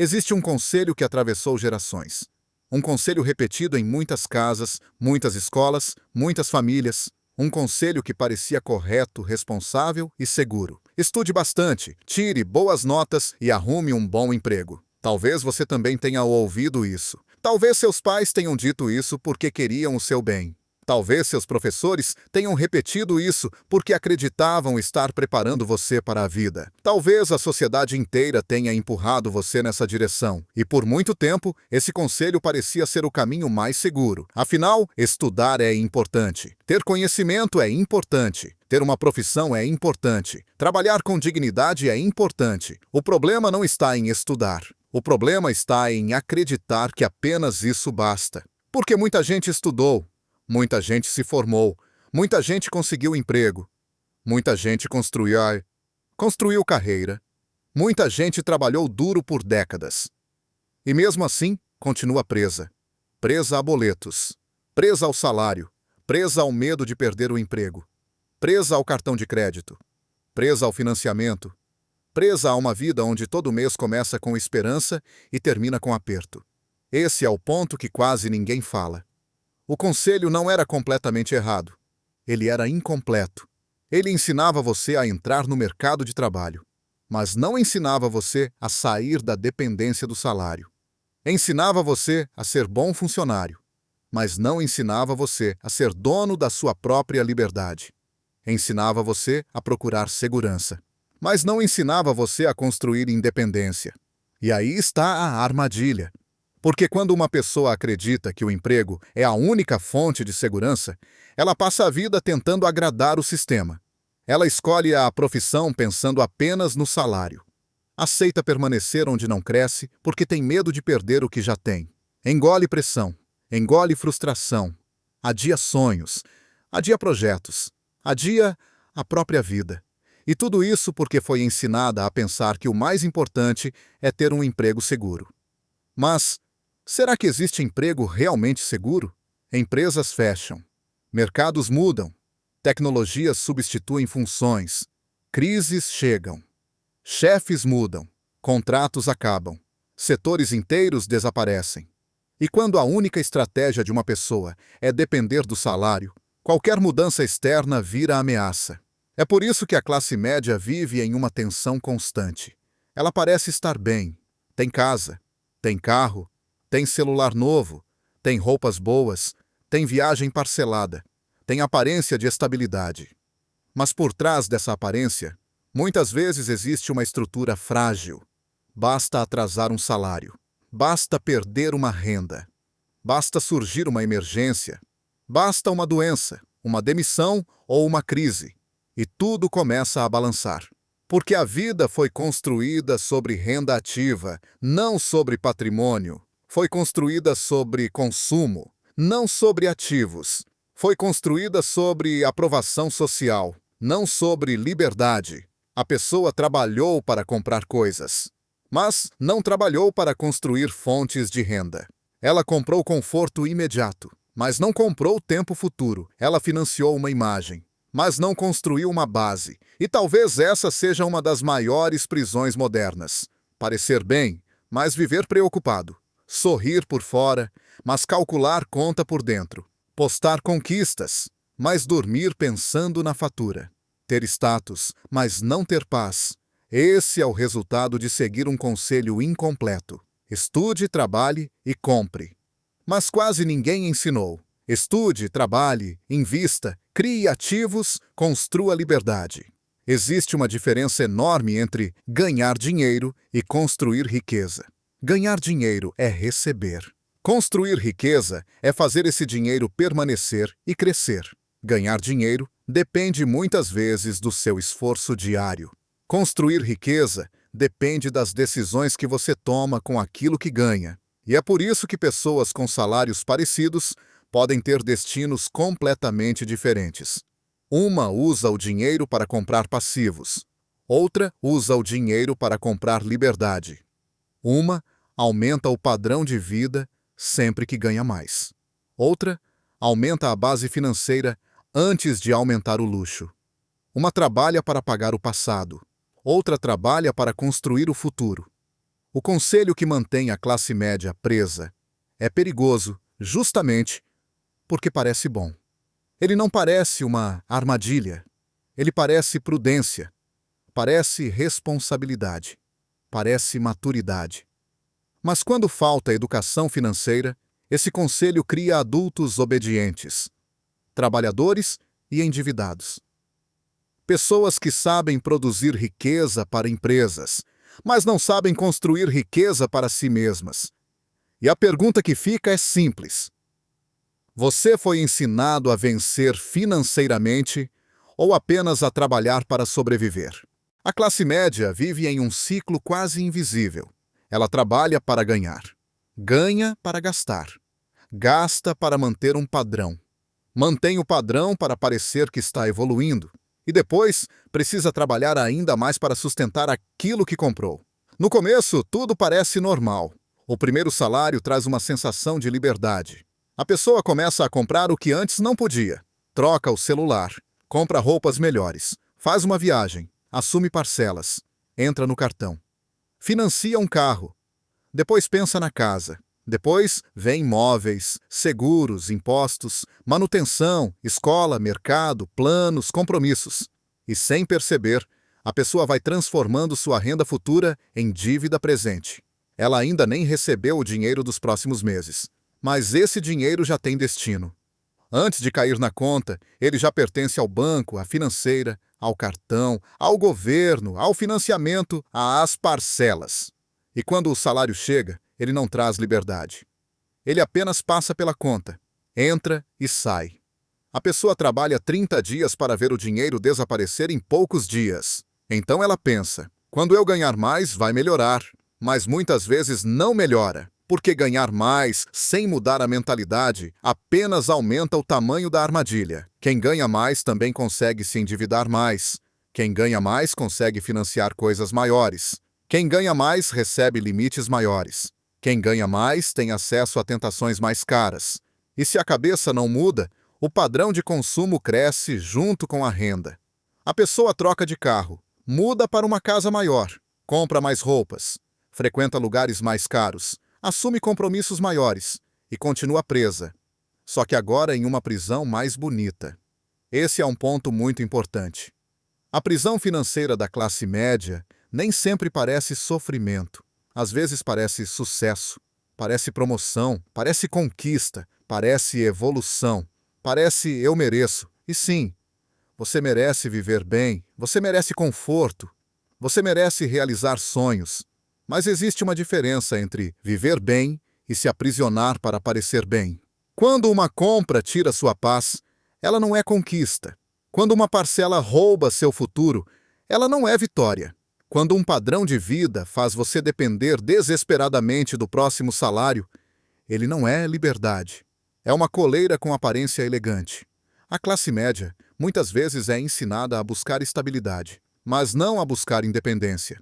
Existe um conselho que atravessou gerações. Um conselho repetido em muitas casas, muitas escolas, muitas famílias. Um conselho que parecia correto, responsável e seguro. Estude bastante, tire boas notas e arrume um bom emprego. Talvez você também tenha ouvido isso. Talvez seus pais tenham dito isso porque queriam o seu bem. Talvez seus professores tenham repetido isso porque acreditavam estar preparando você para a vida. Talvez a sociedade inteira tenha empurrado você nessa direção. E por muito tempo, esse conselho parecia ser o caminho mais seguro. Afinal, estudar é importante. Ter conhecimento é importante. Ter uma profissão é importante. Trabalhar com dignidade é importante. O problema não está em estudar. O problema está em acreditar que apenas isso basta. Porque muita gente estudou. Muita gente se formou, muita gente conseguiu emprego, muita gente construiu carreira, muita gente trabalhou duro por décadas. E mesmo assim, continua presa. Presa a boletos, presa ao salário, presa ao medo de perder o emprego, presa ao cartão de crédito, presa ao financiamento, presa a uma vida onde todo mês começa com esperança e termina com aperto. Esse é o ponto que quase ninguém fala. O conselho não era completamente errado. Ele era incompleto. Ele ensinava você a entrar no mercado de trabalho, mas não ensinava você a sair da dependência do salário. Ensinava você a ser bom funcionário, mas não ensinava você a ser dono da sua própria liberdade. Ensinava você a procurar segurança, mas não ensinava você a construir independência. E aí está a armadilha. Porque quando uma pessoa acredita que o emprego é a única fonte de segurança, ela passa a vida tentando agradar o sistema. Ela escolhe a profissão pensando apenas no salário. Aceita permanecer onde não cresce porque tem medo de perder o que já tem. Engole pressão, engole frustração, adia sonhos, adia projetos, adia a própria vida. E tudo isso porque foi ensinada a pensar que o mais importante é ter um emprego seguro. Mas será que existe emprego realmente seguro? Empresas fecham, mercados mudam, tecnologias substituem funções, crises chegam, chefes mudam, contratos acabam, setores inteiros desaparecem. E quando a única estratégia de uma pessoa é depender do salário, qualquer mudança externa vira ameaça. É por isso que a classe média vive em uma tensão constante. Ela parece estar bem, tem casa, tem carro, tem celular novo, tem roupas boas, tem viagem parcelada, tem aparência de estabilidade. Mas por trás dessa aparência, muitas vezes existe uma estrutura frágil. Basta atrasar um salário, basta perder uma renda, basta surgir uma emergência, basta uma doença, uma demissão ou uma crise, e tudo começa a balançar. Porque a vida foi construída sobre renda ativa, não sobre patrimônio. Foi construída sobre consumo, não sobre ativos. Foi construída sobre aprovação social, não sobre liberdade. A pessoa trabalhou para comprar coisas, mas não trabalhou para construir fontes de renda. Ela comprou conforto imediato, mas não comprou tempo futuro. Ela financiou uma imagem, mas não construiu uma base. E talvez essa seja uma das maiores prisões modernas. Parecer bem, mas viver preocupado. Sorrir por fora, mas calcular conta por dentro. Postar conquistas, mas dormir pensando na fatura. Ter status, mas não ter paz. Esse é o resultado de seguir um conselho incompleto. Estude, trabalhe e compre. Mas quase ninguém ensinou. Estude, trabalhe, invista, crie ativos, construa liberdade. Existe uma diferença enorme entre ganhar dinheiro e construir riqueza. Ganhar dinheiro é receber. Construir riqueza é fazer esse dinheiro permanecer e crescer. Ganhar dinheiro depende muitas vezes do seu esforço diário. Construir riqueza depende das decisões que você toma com aquilo que ganha. E é por isso que pessoas com salários parecidos podem ter destinos completamente diferentes. Uma usa o dinheiro para comprar passivos. Outra usa o dinheiro para comprar liberdade. Uma aumenta o padrão de vida sempre que ganha mais. Outra aumenta a base financeira antes de aumentar o luxo. Uma trabalha para pagar o passado. Outra trabalha para construir o futuro. O conselho que mantém a classe média presa é perigoso, justamente porque parece bom. Ele não parece uma armadilha. Ele parece prudência, parece responsabilidade, parece maturidade. Mas quando falta educação financeira, esse conselho cria adultos obedientes, trabalhadores e endividados. Pessoas que sabem produzir riqueza para empresas, mas não sabem construir riqueza para si mesmas. E a pergunta que fica é simples: você foi ensinado a vencer financeiramente ou apenas a trabalhar para sobreviver? A classe média vive em um ciclo quase invisível. Ela trabalha para ganhar, ganha para gastar, gasta para manter um padrão, mantém o padrão para parecer que está evoluindo, e depois precisa trabalhar ainda mais para sustentar aquilo que comprou. No começo, tudo parece normal. O primeiro salário traz uma sensação de liberdade. A pessoa começa a comprar o que antes não podia. Troca o celular, compra roupas melhores, faz uma viagem, assume parcelas, entra no cartão. Financia um carro. Depois pensa na casa. Depois vem móveis, seguros, impostos, manutenção, escola, mercado, planos, compromissos. E sem perceber, a pessoa vai transformando sua renda futura em dívida presente. Ela ainda nem recebeu o dinheiro dos próximos meses, mas esse dinheiro já tem destino. Antes de cair na conta, ele já pertence ao banco, à financeira, ao cartão, ao governo, ao financiamento, às parcelas. E quando o salário chega, ele não traz liberdade. Ele apenas passa pela conta, entra e sai. A pessoa trabalha 30 dias para ver o dinheiro desaparecer em poucos dias. Então ela pensa: quando eu ganhar mais, vai melhorar. Mas muitas vezes não melhora, porque ganhar mais, sem mudar a mentalidade, apenas aumenta o tamanho da armadilha. Quem ganha mais também consegue se endividar mais. Quem ganha mais consegue financiar coisas maiores. Quem ganha mais recebe limites maiores. Quem ganha mais tem acesso a tentações mais caras. E se a cabeça não muda, o padrão de consumo cresce junto com a renda. A pessoa troca de carro, muda para uma casa maior, compra mais roupas, frequenta lugares mais caros, assume compromissos maiores e continua presa. Só que agora em uma prisão mais bonita. Esse é um ponto muito importante. A prisão financeira da classe média nem sempre parece sofrimento. Às vezes parece sucesso, parece promoção, parece conquista, parece evolução, parece eu mereço. E sim, você merece viver bem, você merece conforto, você merece realizar sonhos. Mas existe uma diferença entre viver bem e se aprisionar para parecer bem. Quando uma compra tira sua paz, ela não é conquista. Quando uma parcela rouba seu futuro, ela não é vitória. Quando um padrão de vida faz você depender desesperadamente do próximo salário, ele não é liberdade. É uma coleira com aparência elegante. A classe média muitas vezes é ensinada a buscar estabilidade, mas não a buscar independência.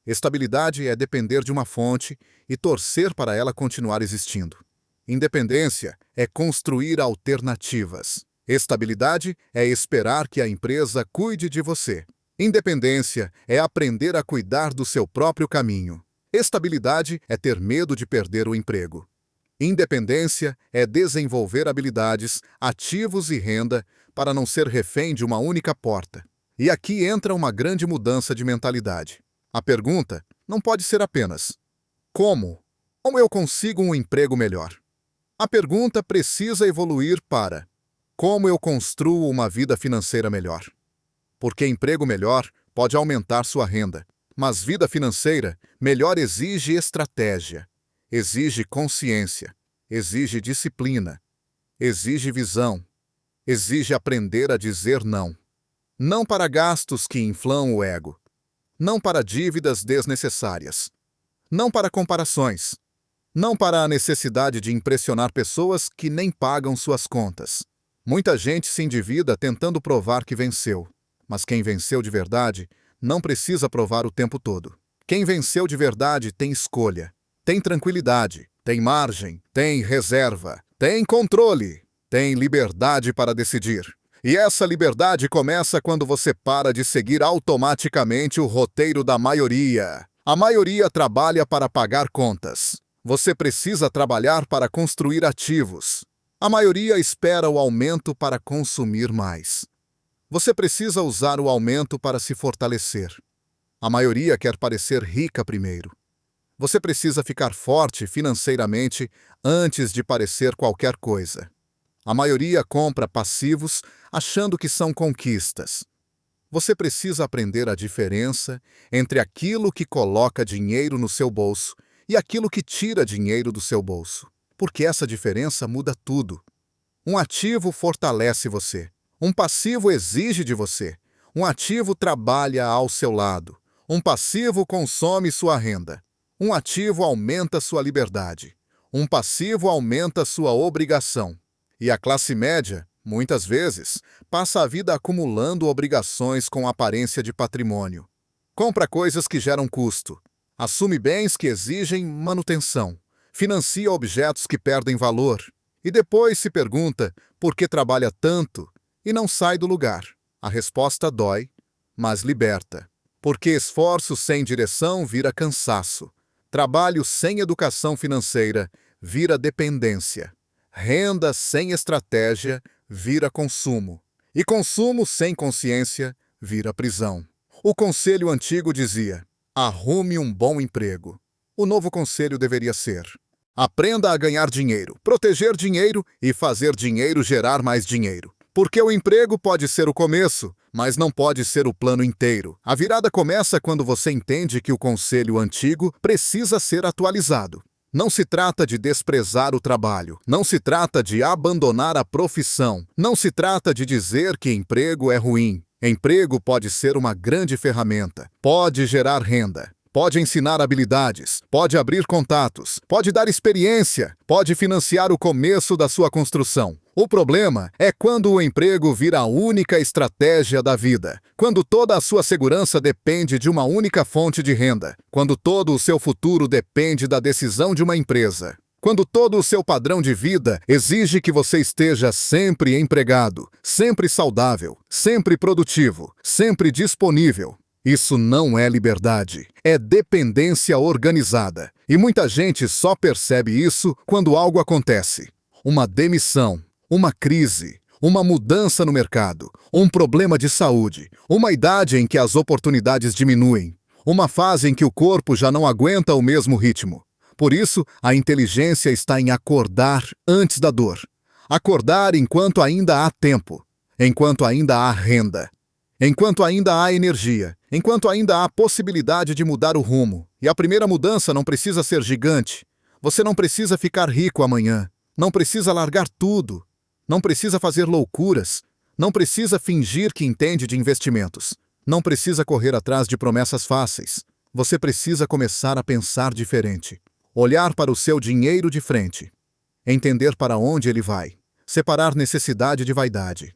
Estabilidade é depender de uma fonte e torcer para ela continuar existindo. Independência é construir alternativas. Estabilidade é esperar que a empresa cuide de você. Independência é aprender a cuidar do seu próprio caminho. Estabilidade é ter medo de perder o emprego. Independência é desenvolver habilidades, ativos e renda para não ser refém de uma única porta. E aqui entra uma grande mudança de mentalidade. A pergunta não pode ser apenas: como? Como eu consigo um emprego melhor? A pergunta precisa evoluir para: como eu construo uma vida financeira melhor? Porque emprego melhor pode aumentar sua renda, mas vida financeira melhor exige estratégia, exige consciência, exige disciplina, exige visão, exige aprender a dizer não. Não para gastos que inflam o ego, não para dívidas desnecessárias, não para comparações, não para a necessidade de impressionar pessoas que nem pagam suas contas. Muita gente se endivida tentando provar que venceu. Mas quem venceu de verdade não precisa provar o tempo todo. Quem venceu de verdade tem escolha, tem tranquilidade, tem margem, tem reserva, tem controle, tem liberdade para decidir. E essa liberdade começa quando você para de seguir automaticamente o roteiro da maioria. A maioria trabalha para pagar contas. Você precisa trabalhar para construir ativos. A maioria espera o aumento para consumir mais. Você precisa usar o aumento para se fortalecer. A maioria quer parecer rica primeiro. Você precisa ficar forte financeiramente antes de parecer qualquer coisa. A maioria compra passivos achando que são conquistas. Você precisa aprender a diferença entre aquilo que coloca dinheiro no seu bolso e aquilo que tira dinheiro do seu bolso, porque essa diferença muda tudo. Um ativo fortalece você. Um passivo exige de você. Um ativo trabalha ao seu lado. Um passivo consome sua renda. Um ativo aumenta sua liberdade. Um passivo aumenta sua obrigação. E a classe média, muitas vezes, passa a vida acumulando obrigações com aparência de patrimônio. Compra coisas que geram custo. Assume bens que exigem manutenção. Financia objetos que perdem valor. E depois se pergunta por que trabalha tanto e não sai do lugar. A resposta dói, mas liberta. Porque esforço sem direção vira cansaço. Trabalho sem educação financeira vira dependência. Renda sem estratégia vira consumo. E consumo sem consciência vira prisão. O conselho antigo dizia: arrume um bom emprego. O novo conselho deveria ser: aprenda a ganhar dinheiro, proteger dinheiro e fazer dinheiro gerar mais dinheiro. Porque o emprego pode ser o começo, mas não pode ser o plano inteiro. A virada começa quando você entende que o conselho antigo precisa ser atualizado. Não se trata de desprezar o trabalho, não se trata de abandonar a profissão, não se trata de dizer que emprego é ruim. Emprego pode ser uma grande ferramenta, pode gerar renda, pode ensinar habilidades, pode abrir contatos, pode dar experiência, pode financiar o começo da sua construção. O problema é quando o emprego vira a única estratégia da vida, quando toda a sua segurança depende de uma única fonte de renda, quando todo o seu futuro depende da decisão de uma empresa, quando todo o seu padrão de vida exige que você esteja sempre empregado, sempre saudável, sempre produtivo, sempre disponível. Isso não é liberdade, é dependência organizada. E muita gente só percebe isso quando algo acontece. Uma demissão, uma crise, uma mudança no mercado, um problema de saúde, uma idade em que as oportunidades diminuem, uma fase em que o corpo já não aguenta o mesmo ritmo. Por isso, a inteligência está em acordar antes da dor. Acordar enquanto ainda há tempo, enquanto ainda há renda, enquanto ainda há energia, enquanto ainda há possibilidade de mudar o rumo. E a primeira mudança não precisa ser gigante. Você não precisa ficar rico amanhã. Não precisa largar tudo. Não precisa fazer loucuras. Não precisa fingir que entende de investimentos. Não precisa correr atrás de promessas fáceis. Você precisa começar a pensar diferente. Olhar para o seu dinheiro de frente. Entender para onde ele vai. Separar necessidade de vaidade.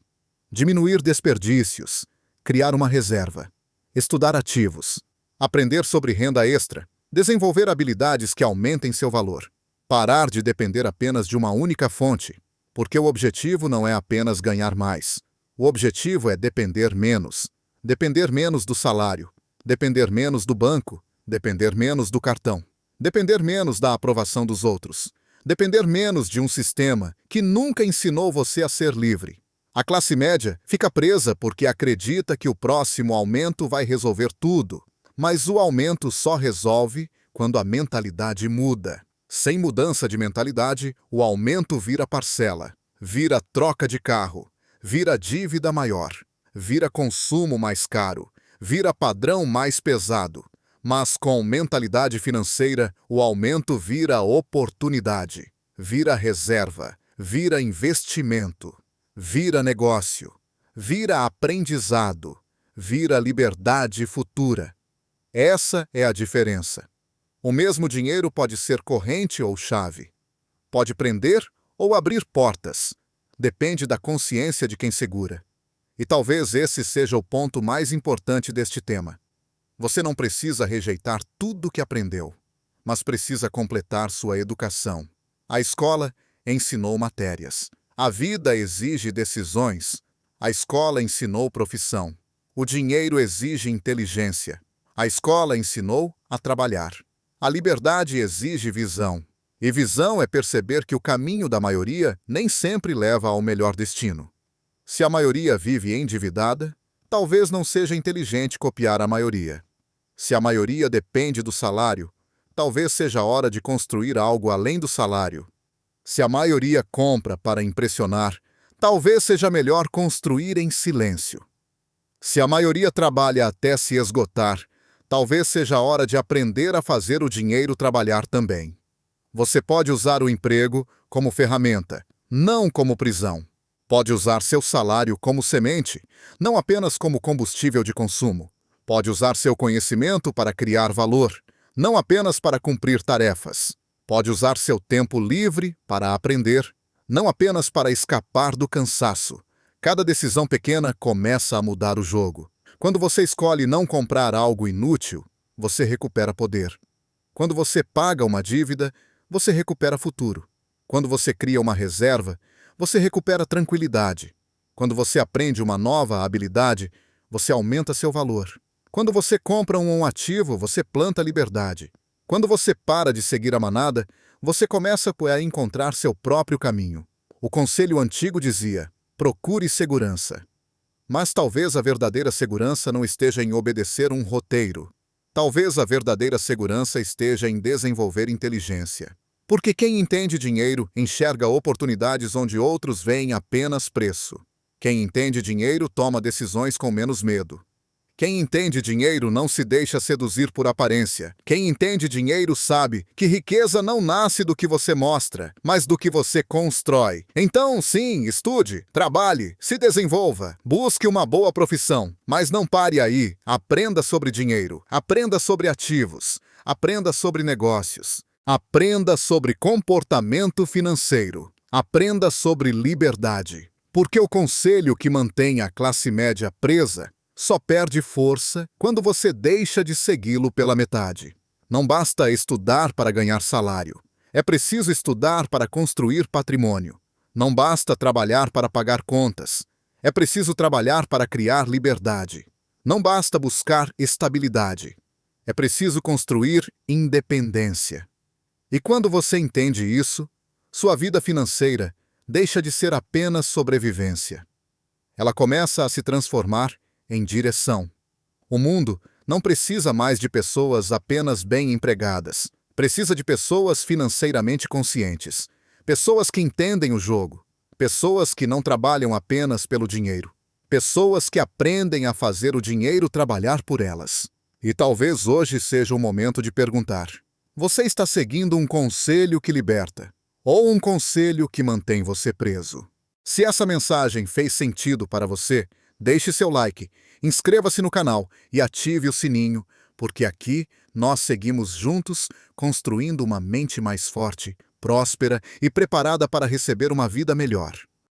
Diminuir desperdícios. Criar uma reserva. Estudar ativos. Aprender sobre renda extra. Desenvolver habilidades que aumentem seu valor. Parar de depender apenas de uma única fonte. Porque o objetivo não é apenas ganhar mais. O objetivo é depender menos. Depender menos do salário. Depender menos do banco. Depender menos do cartão. Depender menos da aprovação dos outros. Depender menos de um sistema que nunca ensinou você a ser livre. A classe média fica presa porque acredita que o próximo aumento vai resolver tudo. Mas o aumento só resolve quando a mentalidade muda. Sem mudança de mentalidade, o aumento vira parcela, vira troca de carro, vira dívida maior, vira consumo mais caro, vira padrão mais pesado. Mas com mentalidade financeira, o aumento vira oportunidade, vira reserva, vira investimento, vira negócio, vira aprendizado, vira liberdade futura. Essa é a diferença. O mesmo dinheiro pode ser corrente ou chave. Pode prender ou abrir portas. Depende da consciência de quem segura. E talvez esse seja o ponto mais importante deste tema. Você não precisa rejeitar tudo que aprendeu, mas precisa completar sua educação. A escola ensinou matérias. A vida exige decisões. A escola ensinou profissão. O dinheiro exige inteligência. A escola ensinou a trabalhar. A liberdade exige visão. E visão é perceber que o caminho da maioria nem sempre leva ao melhor destino. Se a maioria vive endividada, talvez não seja inteligente copiar a maioria. Se a maioria depende do salário, talvez seja hora de construir algo além do salário. Se a maioria compra para impressionar, talvez seja melhor construir em silêncio. Se a maioria trabalha até se esgotar, talvez seja hora de aprender a fazer o dinheiro trabalhar também. Você pode usar o emprego como ferramenta, não como prisão. Pode usar seu salário como semente, não apenas como combustível de consumo. Pode usar seu conhecimento para criar valor, não apenas para cumprir tarefas. Pode usar seu tempo livre para aprender, não apenas para escapar do cansaço. Cada decisão pequena começa a mudar o jogo. Quando você escolhe não comprar algo inútil, você recupera poder. Quando você paga uma dívida, você recupera futuro. Quando você cria uma reserva, você recupera tranquilidade. Quando você aprende uma nova habilidade, você aumenta seu valor. Quando você compra um ativo, você planta liberdade. Quando você para de seguir a manada, você começa a encontrar seu próprio caminho. O conselho antigo dizia: procure segurança. Mas talvez a verdadeira segurança não esteja em obedecer um roteiro. Talvez a verdadeira segurança esteja em desenvolver inteligência. Porque quem entende dinheiro enxerga oportunidades onde outros veem apenas preço. Quem entende dinheiro toma decisões com menos medo. Quem entende dinheiro não se deixa seduzir por aparência. Quem entende dinheiro sabe que riqueza não nasce do que você mostra, mas do que você constrói. Então, sim, estude, trabalhe, se desenvolva, busque uma boa profissão. Mas não pare aí. Aprenda sobre dinheiro, aprenda sobre ativos, aprenda sobre negócios, aprenda sobre comportamento financeiro, aprenda sobre liberdade. Porque o conselho que mantém a classe média presa só perde força quando você deixa de segui-lo pela metade. Não basta estudar para ganhar salário. É preciso estudar para construir patrimônio. Não basta trabalhar para pagar contas. É preciso trabalhar para criar liberdade. Não basta buscar estabilidade. É preciso construir independência. E quando você entende isso, sua vida financeira deixa de ser apenas sobrevivência. Ela começa a se transformar em direção. O mundo não precisa mais de pessoas apenas bem empregadas. Precisa de pessoas financeiramente conscientes. Pessoas que entendem o jogo. Pessoas que não trabalham apenas pelo dinheiro. Pessoas que aprendem a fazer o dinheiro trabalhar por elas. E talvez hoje seja o momento de perguntar: você está seguindo um conselho que liberta ou um conselho que mantém você preso? Se essa mensagem fez sentido para você, deixe seu like, inscreva-se no canal e ative o sininho, porque aqui nós seguimos juntos construindo uma mente mais forte, próspera e preparada para receber uma vida melhor.